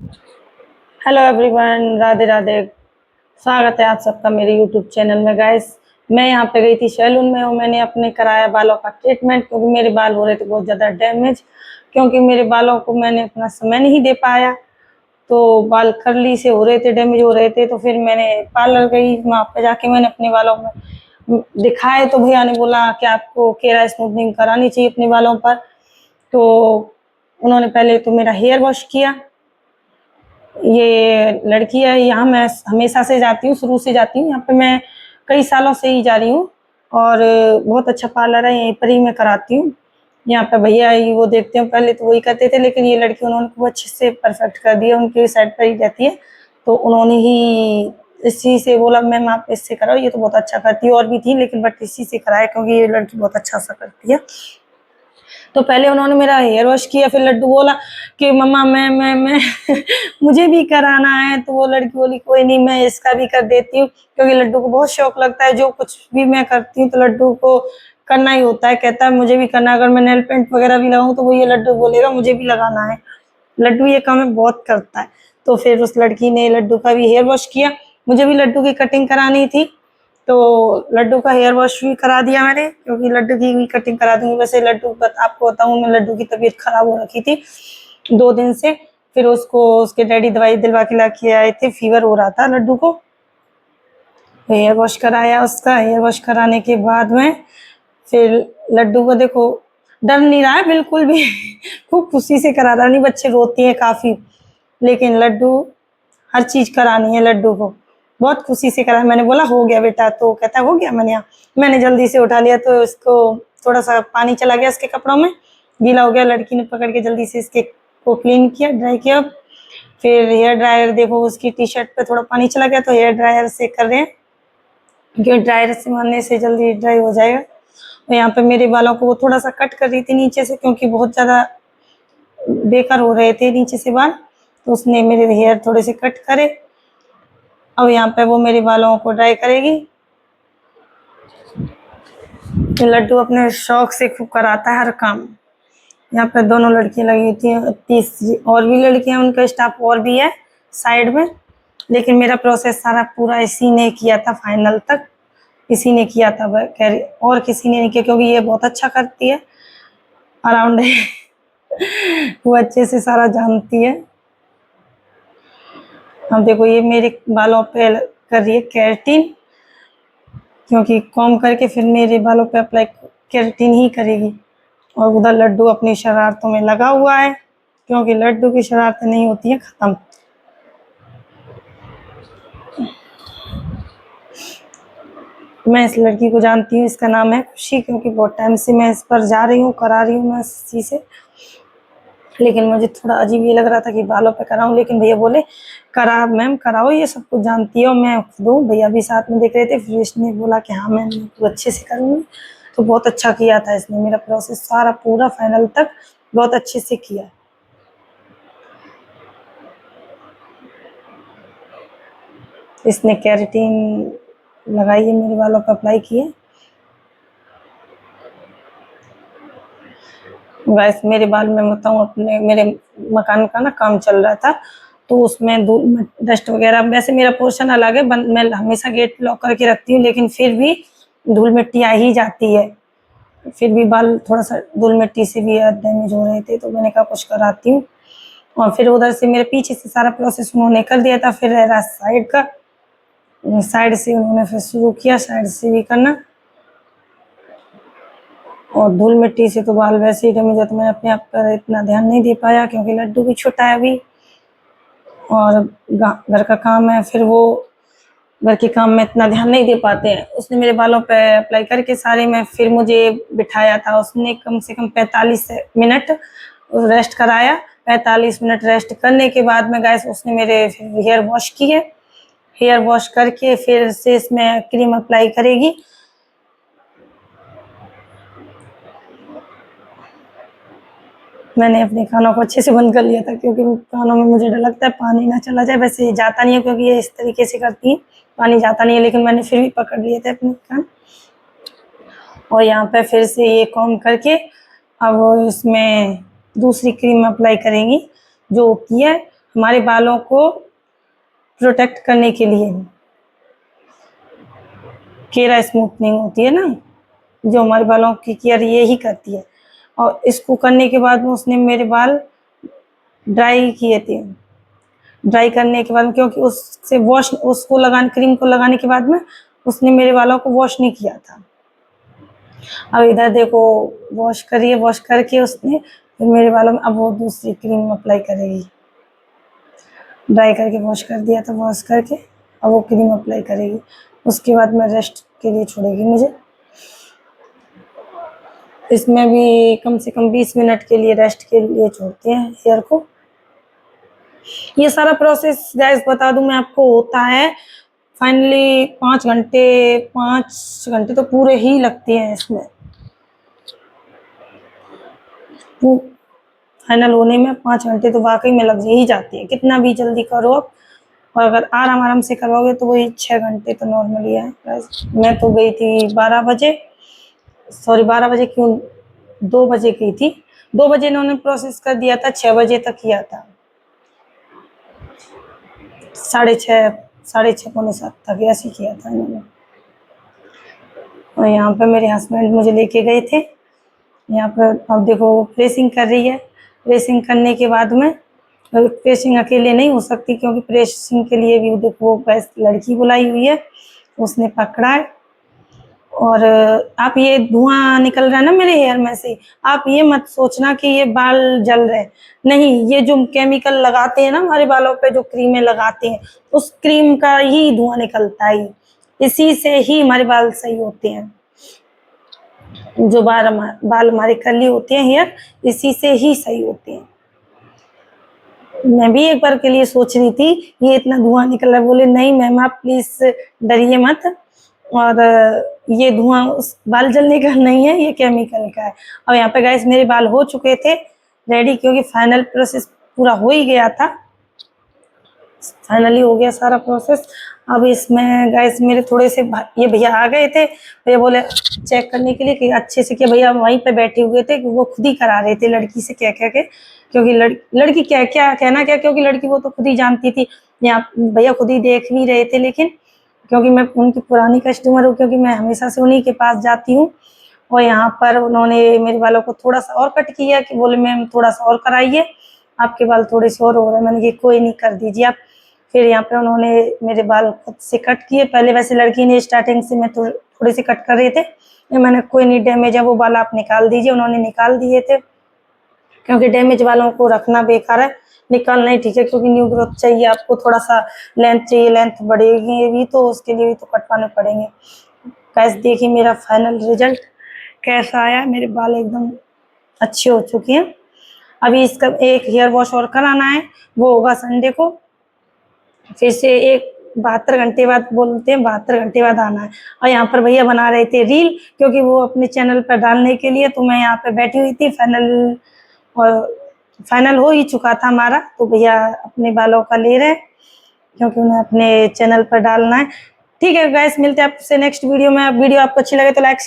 Hello everyone, Radhe Radhe. स्वागत है आप सबका मेरे यूट्यूब चैनल में। गाइस, मैं यहाँ पे गई थी सैलून में और मैंने अपने कराया बालों का ट्रीटमेंट, क्योंकि मेरे बाल हो रहे थे बहुत ज़्यादा डैमेज। क्योंकि मेरे बालों को मैंने अपना समय नहीं दे पाया, तो बाल कर्ली से हो रहे थे, डैमेज हो रहे थे। तो फिर मैंने पार्लर गई, वहाँ पे जाके मैंने अपने बालों में दिखाए तो भैया ने बोला कि आपको केरा स्मूथनिंग करानी चाहिए अपने बालों पर। तो उन्होंने पहले तो मेरा हेयर वॉश किया। ये लड़की है, यहाँ मैं हमेशा से जाती हूँ, शुरू से जाती हूँ यहाँ पे, मैं कई सालों से ही जा रही हूँ। और बहुत अच्छा पार्लर है, यहीं पर ही मैं कराती हूँ। यहाँ पे भैया ही वो देखते हैं, पहले तो वही करते थे, लेकिन ये लड़की उन्होंने बहुत अच्छे से परफेक्ट कर दिया, उनके साइड पर ही रहती है। तो उन्होंने ही इसी से बोला मैम आप इससे कराओ, ये तो बहुत अच्छा करती है। और भी थी लेकिन बट इसी से कराया, क्योंकि ये लड़की बहुत अच्छा सा करती है। तो पहले उन्होंने मेरा हेयर वॉश किया, फिर लड्डू बोला कि मम्मा मैं मुझे भी कराना है। तो वो लड़की बोली कोई नहीं, मैं इसका भी कर देती हूँ, क्योंकि लड्डू को बहुत शौक लगता है, जो कुछ भी मैं करती हूँ तो लड्डू को करना ही होता है। कहता है मुझे भी करना है, अगर मैं नेल पेंट वगैरह भी लगाऊं तो वो ये लड्डू बोलेगा मुझे भी लगाना है। लड्डू ये काम बहुत करता है। तो फिर उस लड़की ने लड्डू का भी हेयर वॉश किया। मुझे भी लड्डू की कटिंग करानी थी, तो लड्डू का हेयर वॉश भी करा दिया मैंने, क्योंकि लड्डू की भी कटिंग करा दूंगी। वैसे लड्डू आपको बताऊं, मैं लड्डू की तबीयत खराब हो रखी थी 2 दिन से। फिर उसको उसके डैडी दवाई दिलवा के ला के आए थे, फीवर हो रहा था लड्डू को। हेयर वॉश कराया उसका, हेयर वॉश कराने के बाद में फिर लड्डू को देखो डर नहीं रहा है बिल्कुल भी खूब खुशी से करा रहा। नहीं, बच्चे रोते हैं काफी, लेकिन लड्डू हर चीज करानी है लड्डू को। बहुत खुशी से करा। मैंने बोला हो गया बेटा, तो कहता है हो गया। मैंने जल्दी से उठा लिया, तो इसको थोड़ा सा पानी चला गया इसके कपड़ों में, गीला हो गया। लड़की ने पकड़ के जल्दी से इसके को क्लीन किया, ड्राई किया। फिर हेयर ड्रायर देखो, उसकी टी शर्ट पे थोड़ा पानी चला गया, तो हेयर ड्रायर से कर रहे हैं, क्योंकि ड्रायर से मारने से जल्दी ड्राई हो जाएगा। और यहाँ पे मेरे बालों को वो थोड़ा सा कट कर रही थी नीचे से, क्योंकि बहुत ज़्यादा बेकार हो रहे थे नीचे से बाल, तो उसने मेरे हेयर थोड़े से कट करे। अब यहाँ पे वो मेरे बालों को ड्राई करेगी। तो लड्डू अपने शौक से खूब कराता है हर काम। यहाँ पे दोनों लड़कियां लगी थी, तीसरी और भी लड़कियां, उनका स्टाफ और भी है साइड में। लेकिन मेरा प्रोसेस सारा पूरा इसी ने किया था, फाइनल तक इसी ने किया था, और किसी ने नहीं किया, क्योंकि ये बहुत अच्छा करती है अराउंड वो अच्छे से सारा जानती है। अब देखो ये मेरे बालों पे कर रही है केराटिन, क्योंकि कॉम करके फिर मेरे बालों पे अप्लाई केराटिन ही करेगी। और उधर लड्डू अपनी शरारतों में लगा हुआ है, क्योंकि लड्डू की शरारतें नहीं होती हैं खत्म। मैं इस लड़की को जानती हूँ, इसका नाम है खुशी, क्योंकि बहुत टाइम से मैं इस पर जा रही हूँ, करा रही हूँ मैं इसी से। लेकिन मुझे थोड़ा अजीब ये लग रहा था कि बालों पे कराऊं, लेकिन भैया बोले करा मैम कराओ, ये सब कुछ जानती हो। मैं खुद हूँ, भैया भी साथ में देख रहे थे। फिर इसने बोला कि हाँ मैम तो अच्छे से करूँगी। तो बहुत अच्छा किया था इसने, मेरा प्रोसेस सारा पूरा फाइनल तक बहुत अच्छे से किया। इसने केराटिन लगाई है, मेरे बालों पर अप्लाई किए। वैसे मेरे बाल में बताऊँ, अपने मेरे मकान का ना काम चल रहा था, तो उसमें धूल डस्ट वगैरह, वैसे मेरा पोर्शन अलग है, मैं हमेशा गेट लॉक करके रखती हूँ, लेकिन फिर भी धूल मिट्टी आ ही जाती है। फिर भी बाल थोड़ा सा धूल मिट्टी से भी डैमेज हो रहे थे, तो मैंने कहा कुछ कराती हूँ। और फिर उधर से मेरे पीछे से सारा प्रोसेस उन्होंने कर दिया था। फिर रह रहा साइड का, साइड से उन्होंने फिर शुरू किया, साइड से भी करना। और धूल मिट्टी से तो बाल वैसे ही डैमेज होते, मैं अपने आप पर इतना ध्यान नहीं दे पाया, क्योंकि लड्डू भी छोटा है अभी और घर का काम है। फिर वो घर के काम में इतना ध्यान नहीं दे पाते हैं। उसने मेरे बालों पे अप्लाई करके सारे में फिर मुझे बिठाया था। उसने कम से कम 45 मिनट रेस्ट कराया। 45 मिनट रेस्ट करने के बाद में गैस उसने मेरे हेयर वॉश किए। हेयर वॉश करके फिर से इसमें क्रीम अप्लाई करेगी। मैंने अपने कानों को अच्छे से बंद कर लिया था, क्योंकि कानों में मुझे डर लगता है पानी ना चला जाए। वैसे जाता नहीं है, क्योंकि ये इस तरीके से करती है, पानी जाता नहीं है, लेकिन मैंने फिर भी पकड़ लिए थे अपने कान। और यहाँ पे फिर से ये कॉम करके अब इसमें दूसरी क्रीम अप्लाई करेंगी जो की है। हमारे बालों को प्रोटेक्ट करने के लिए। केरा स्मूथनिंग होती है ना, जो हमारे बालों की केयर ये ही करती है। और इसको करने के बाद में उसने मेरे बाल ड्राई किए थे। ड्राई करने के बाद, क्योंकि उससे वॉश, उसको लगाने, क्रीम को लगाने के बाद में उसने मेरे बालों को वॉश नहीं किया था। अब इधर देखो वॉश करिए, वॉश करके उसने फिर मेरे बालों में अब वो दूसरी क्रीम अप्लाई करेगी। ड्राई करके वॉश कर दिया था, वॉश करके अब वो क्रीम अप्लाई करेगी। उसके बाद में रेस्ट के लिए छोड़ेगी मुझे। इसमें भी कम से कम 20 मिनट के लिए रेस्ट के लिए छोड़ते हैं हेयर को। ये सारा प्रोसेस गाइस बता दूं मैं आपको, होता है फाइनली 5 घंटे, 5 घंटे तो पूरे ही लगते हैं इसमें। फाइनल होने में 5 घंटे तो वाकई में लग ही जाती है, कितना भी जल्दी करो आप। और अगर आराम आराम से करोगे तो वही 6 घंटे तो नॉर्मली है। मैं तो गई थी 12 बजे, सॉरी 12 बजे क्यों, 2 बजे गई थी। 2 बजे इन्होंने प्रोसेस कर दिया था, 6 बजे तक किया था। 6:30 पौने 7 तक ऐसे किया था इन्होंने। और यहाँ पे मेरे हस्बैंड मुझे लेके गए थे। यहाँ पर अब देखो प्रेसिंग कर रही है। प्रेसिंग करने के बाद में, प्रेसिंग अकेले नहीं हो सकती क्योंकि प्रेसिंग के लिए भी देखो लड़की बुलाई हुई है, उसने पकड़ा है। और आप ये धुआं निकल रहा है ना मेरे हेयर में से, आप ये मत सोचना कि ये बाल जल रहे हैं, नहीं, ये जो केमिकल लगाते हैं ना हमारे बालों पे, जो क्रीमें लगाते हैं, उस क्रीम का ही धुआं निकलता है। इसी से ही हमारे बाल सही होते हैं। जो बाल हमारे कर्ली होते हैं हेयर, इसी से ही सही होते हैं। मैं भी एक बार के लिए सोच रही थी ये इतना धुआं निकल रहा है, बोले नहीं मैम आप प्लीज डरिए मत, और ये धुआं उस बाल जलने का नहीं है, ये केमिकल का है। और यहाँ पे गाइस मेरे बाल हो चुके थे रेडी, क्योंकि फाइनल प्रोसेस पूरा हो ही गया था, फाइनली हो गया सारा प्रोसेस। अब इसमें गाइस मेरे थोड़े से ये भैया आ गए थे, भैया बोले चेक करने के लिए कि अच्छे से, कि भैया वहीं पे बैठे हुए थे कि वो खुद ही करा रहे थे लड़की से क्या क्या के, क्योंकि लड़की क्या क्या कहना क्या, क्योंकि लड़की वो तो खुद ही जानती थी। यहाँ भैया खुद ही देख भी रहे थे, लेकिन क्योंकि मैं उनकी पुरानी कस्टमर हूँ, क्योंकि मैं हमेशा से उन्हीं के पास जाती हूँ। और यहाँ पर उन्होंने मेरे बालों को थोड़ा सा और कट किया, कि बोले मैम थोड़ा सा और कराइए, आपके बाल थोड़े से और हो रहे हैं। मैंने कहा कोई नहीं, कर दीजिए आप। फिर यहाँ पे उन्होंने मेरे बाल खुद से कट किए। पहले वैसे लड़की ने स्टार्टिंग से मैं थोड़े से कट कर रहे थे, मैंने कोई नहीं डैमेज है वो बाल आप निकाल दीजिए, उन्होंने निकाल दिए थे, क्योंकि डैमेज वालों को रखना बेकार है, निकालना ही ठीक है, क्योंकि न्यू ग्रोथ चाहिए आपको, थोड़ा सा लेंथ चाहिए, लेंथ बढ़ेगी भी तो उसके लिए भी तो कटवाने पड़ेंगे। गाइस देखिए मेरा फाइनल रिजल्ट कैसा आया, मेरे बाल एकदम अच्छे हो चुके हैं। अभी इसका एक हेयर वॉश और कराना है, वो होगा संडे को। फिर से एक 72 घंटे बाद, बोलते हैं 72 घंटे बाद आना है। और यहाँ पर भैया बना रहे थे रील, क्योंकि वो अपने चैनल पर डालने के लिए, तो मैं यहाँ पे बैठी हुई थी। फाइनल हो ही चुका था हमारा, तो भैया अपने बालों का ले रहे हैं, क्योंकि उन्हें अपने चैनल पर डालना है। ठीक है गाइस, मिलते हैं आपसे नेक्स्ट वीडियो में। वीडियो आपको अच्छी लगे तो लाइक